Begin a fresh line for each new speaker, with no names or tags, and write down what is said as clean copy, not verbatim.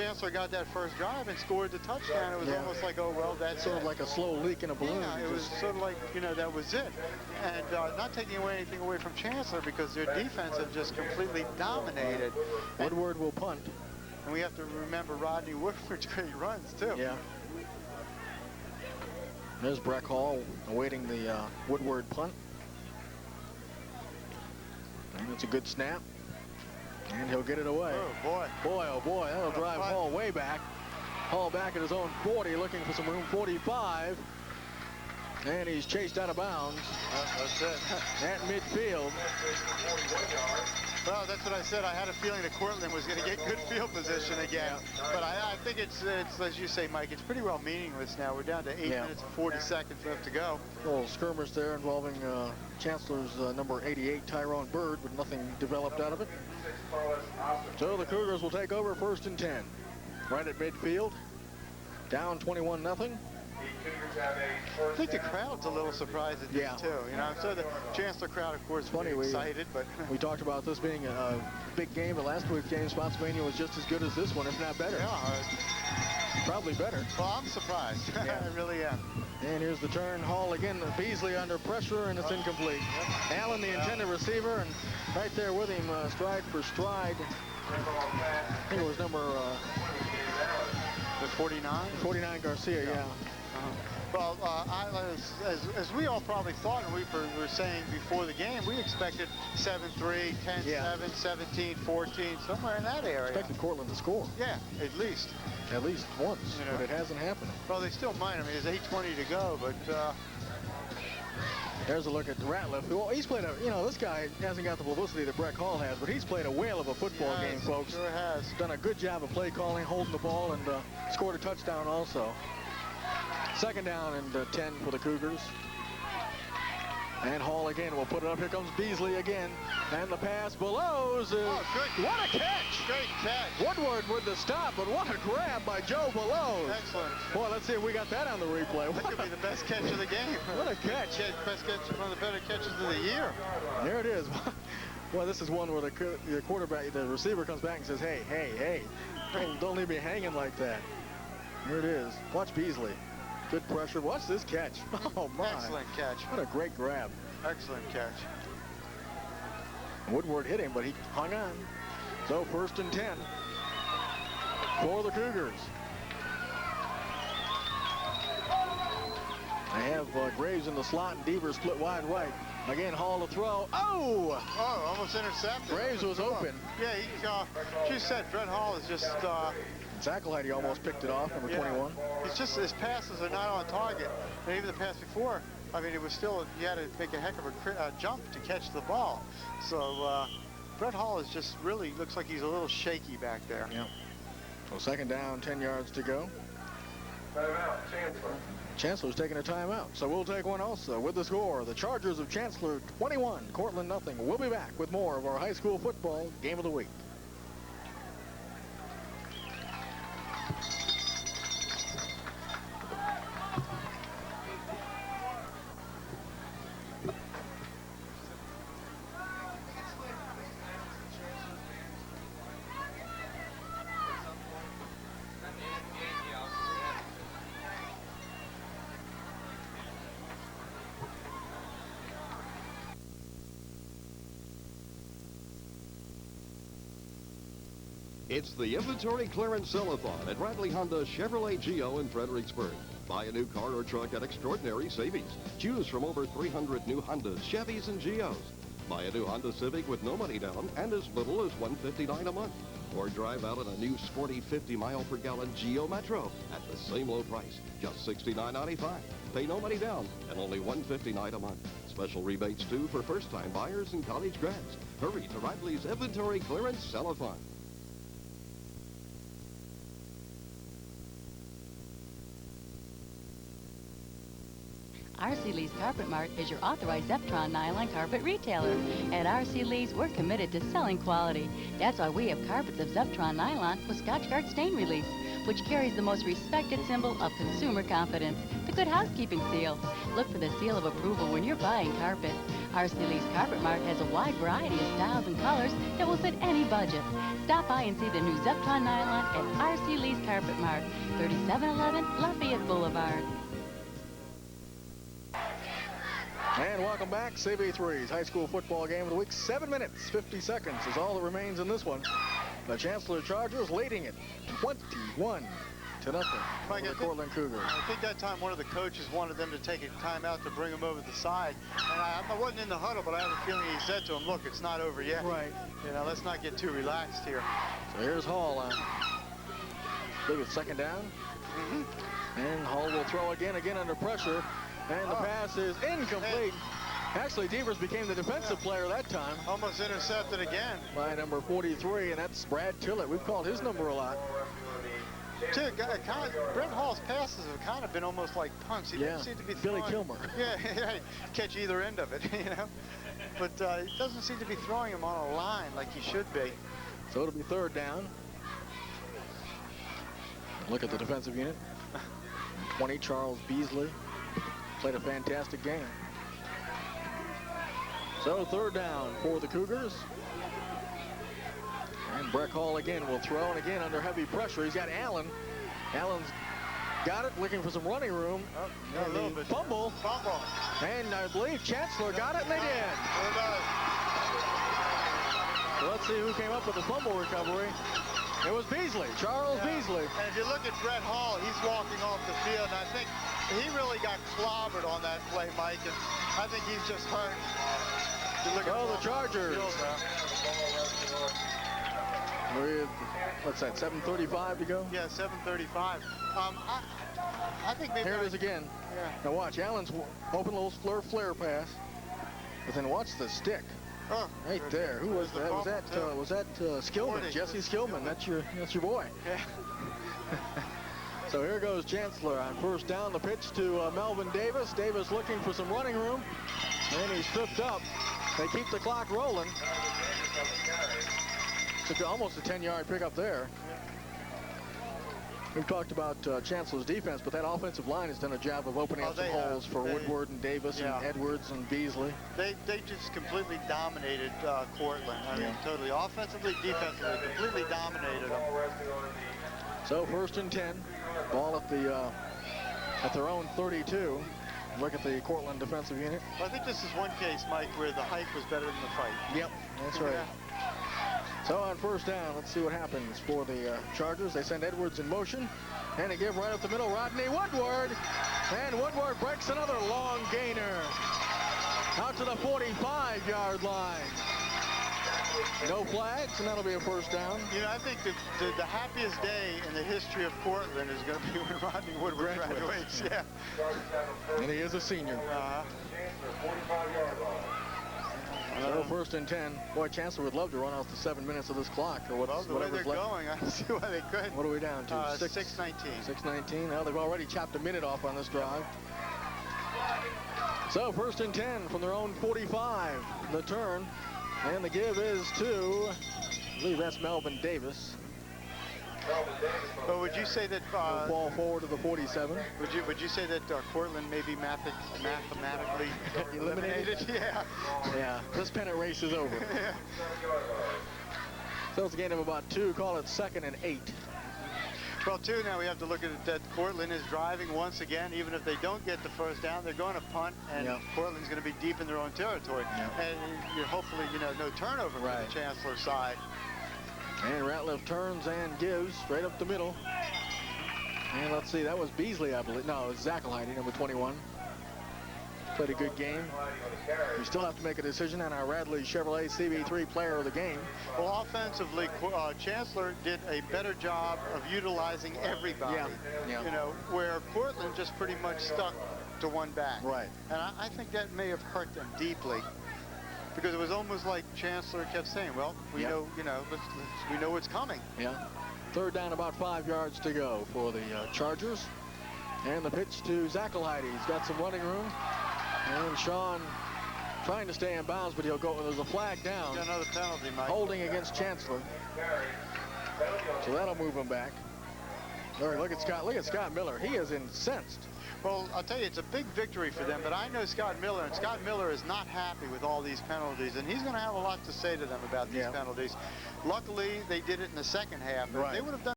Chancellor got that first drive and scored the touchdown, it was almost like, oh, well, that's
sort of like a slow leak in a balloon.
Yeah, it was sort of like, you know, that was it. And not taking anything away from Chancellor because their defense have just completely dominated.
Woodward will punt.
And we have to remember Rodney Woodward's great runs, too.
Yeah. There's Breck Hall awaiting the Woodward punt. And it's a good snap. And he'll get it away.
Oh, boy.
Boy, oh, boy. That'll drive Hall way back. Hall back at his own 40, looking for some room. 45. And he's chased out of bounds.
That's it.
At midfield.
Well, that's what I said. I had a feeling that Cortland was going to get good field position again. But I think it's, as you say, Mike, it's pretty well meaningless now. We're down to 8 minutes and 40 seconds left to go.
A little skirmish there involving Chancellor's number 88, Tyrone Bird, but nothing developed out of it. So the Cougars will take over 1st and 10. Right at midfield. Down 21-0.
I think the crowd's a little surprised at this, too. You know, so the Chancellor crowd, of course,
funny,
excited, but
we talked about this being a big game, but last week's game, Spotsylvania was just as good as this one, if not better.
Yeah,
probably better.
Well, I'm surprised.
Yeah.
I really am.
And here's the turn. Hall again. Beasley under pressure, and it's incomplete. Allen, the intended receiver, and right there with him, stride for stride. I think it was number
the 49.
49 Garcia. Yeah.
Well, as we all probably thought, and we were saying before the game, we expected 7-3, 10-7, 17-14, somewhere in that area.
Expected Cortland to score.
Yeah, at least.
At least once, you know, but it hasn't happened.
Well, they still might. I mean, there's 8:20 to go, but...
There's a look at Ratliff. Well, he's played a, you know, this guy hasn't got the publicity that Breck Hall has, but he's played a whale of a football game, folks.
Sure has.
Done a good job of play calling, holding the ball, and scored a touchdown also. 2nd down and 10 for the Cougars. And Hall again will put it up. Here comes Beasley again. And the pass below is... what a catch!
Great catch.
Woodward with the stop, but what a grab by Joe Below.
Excellent.
Boy, let's see if we got that on the replay.
That could be the best catch of the game.
What a catch.
Best catch, one of the better catches of the year.
There it is. Well, this is one where the quarterback, the receiver comes back and says, hey, hey, hey, don't leave me hanging like that. Here it is. Watch Beasley. Good pressure. Watch this catch. Oh, my.
Excellent catch.
What a great grab.
Excellent catch.
Woodward hit him, but he hung on. So 1st and 10 for the Cougars. They have Graves in the slot and Devers split wide right. Again, Hall to throw. Oh!
Oh, almost intercepted.
Graves was open.
Yeah, he just said Brett Hall is just...
Tackle he almost picked it off, number 21.
It's just his passes are not on target. And even the pass before, I mean, it was still, you had to make a heck of a jump to catch the ball. So Brett Hall is just really, looks like he's a little shaky back there.
Yeah. So 2nd down, 10 yards to go.
Timeout, Chancellor.
Chancellor's taking a timeout. So we'll take one also with the score. The Chargers of Chancellor 21, Cortland nothing. We'll be back with more of our high school football game of the week.
It's the inventory clearance sell-a-thon at Radley Honda Chevrolet Geo in Fredericksburg. Buy a new car or truck at extraordinary savings. Choose from over 300 new Hondas, Chevys, and Geos. Buy a new Honda Civic with no money down and as little as $159 a month. Or drive out in a new sporty 50-mile-per-gallon Geo Metro at the same low price, just $69.95. Pay no money down and only $159 a month. Special rebates, too, for first-time buyers and college grads. Hurry to Radley's inventory clearance sell-a-thon.
RC Lee's Carpet Mart is your authorized Zeptron nylon carpet retailer. At RC Lee's, we're committed to selling quality. That's why we have carpets of Zeptron nylon with Scotchgard stain release, which carries the most respected symbol of consumer confidence, the Good Housekeeping seal. Look for the seal of approval when you're buying carpet. RC Lee's Carpet Mart has a wide variety of styles and colors that will fit any budget. Stop by and see the new Zeptron nylon at R.C. Lee's Carpet Mart, 3711 Lafayette Boulevard.
And welcome back. CB3's high school football game of the week. 7 minutes, 50 seconds is all that remains in this one. The Chancellor Chargers leading it 21-0
Mike,
for the Cortland Cougars.
I think that time one of the coaches wanted them to take a timeout to bring him over the side. And I wasn't in the huddle, but I have a feeling he said to him, look, it's not over yet.
Right.
You know, let's not get too relaxed here.
So here's Hall on. I believe it's second down. And Hall will throw again under pressure. And the pass is incomplete. Actually, Devers became the defensive player that time.
Almost intercepted again.
By number 43, and that's Brad Tillett. We've called his number a lot.
Brent Hall's passes have kind of been almost like punts. He doesn't seem to be throwing.
Billy Kilmer.
Yeah, catch either end of it, you know. But he doesn't seem to be throwing him on a line like he should be.
So it'll be third down. Look at the defensive unit. 20, Charles Beasley. Played a fantastic game. So third down for the Cougars. And Breck Hall again will throw, and again under heavy pressure. He's got Allen. Allen's got it, looking for some running room.
A little bit.
Fumble. And I believe Chancellor got it, and they did. So let's see who came up with the fumble recovery. It was Beasley, Charles Beasley.
And if you look at Brett Hall, he's walking off the field, and I think he really got clobbered on that play, Mike, and I think he's just hurt.
So the Chargers with, what's that, 7:35 to go?
Yeah, 7:35. I think maybe...
Here it is again.
Yeah.
Now watch, Allen's open little flare pass, but then watch the stick.
Oh,
right there. Who was that? Was that Skillman? Jesse Skillman. That's your boy.
Yeah.
So here goes Chancellor on first down. The pitch to Melvin Davis. Davis looking for some running room, and he's tripped up. They keep the clock rolling. It's almost a 10-yard pickup there. We've talked about Chancellor's defense, but that offensive line has done a job of opening up some holes for Woodward and Davis and Edwards and Beasley.
They just completely dominated Cortland. I mean, totally. Offensively, defensively, completely dominated them.
So first and 10. Ball at their own 32. Look at the Cortland defensive unit.
Well, I think this is one case, Mike, where the hype was better than the fight.
Yep, that's right. So on first down, let's see what happens for the Chargers. They send Edwards in motion, and they give right up the middle, Rodney Woodward. And Woodward breaks another long gainer out to the 45-yard line. No flags, and that'll be a first down.
You know, I think the happiest day in the history of Cortland is going to be when Rodney Woodward graduates. Yeah.
And he is a senior. So first and 10. Boy, Chancellor would love to run out the 7 minutes of this clock, or
well, the way they're going, I see why they could.
What are we down to?
6:19.
6:19. Now they've already chopped a minute off on this drive. So first and 10 from their own 45. The turn, and the give is to, I believe that's Melvin Davis.
But would you say that
ball forward to the 47?
Would you say that Cortland may be mathematically eliminated? Yeah.
Yeah. This pennant race is over.
Yeah.
So it's a gain of about 2. Call it 2nd and 8.
Well, too, now we have to look at it that Cortland is driving once again. Even if they don't get the first down, they're going to punt, and Cortland's going to be deep in their own territory. And you're hopefully, no turnover for the Chancellor side.
And Ratliff turns and gives straight up the middle. And let's see, that was Beasley, I believe. No, it's Zackelheide, number 21. Played a good game. We still have to make a decision on our Radley Chevrolet CB3 player of the game.
Well, offensively, Chancellor did a better job of utilizing everybody.
Yeah.
Where Cortland just pretty much stuck to one back.
Right.
And I think that may have hurt them deeply. Because it was almost like Chancellor kept saying, well, we know, we know what's coming.
Yeah. Third down, about 5 yards to go for the Chargers. And the pitch to Zackelheide. He's got some running room. And Sean trying to stay in bounds, but he'll go. There's a flag down.
Got another penalty, Mike.
Holding against Chancellor. So that'll move him back. All right, look at Scott Miller. He is incensed.
Well, I'll tell you, it's a big victory for them, but I know Scott Miller, and Scott Miller is not happy with all these penalties, and he's going to have a lot to say to them about these penalties. Luckily, they did it in the second half. If they would have done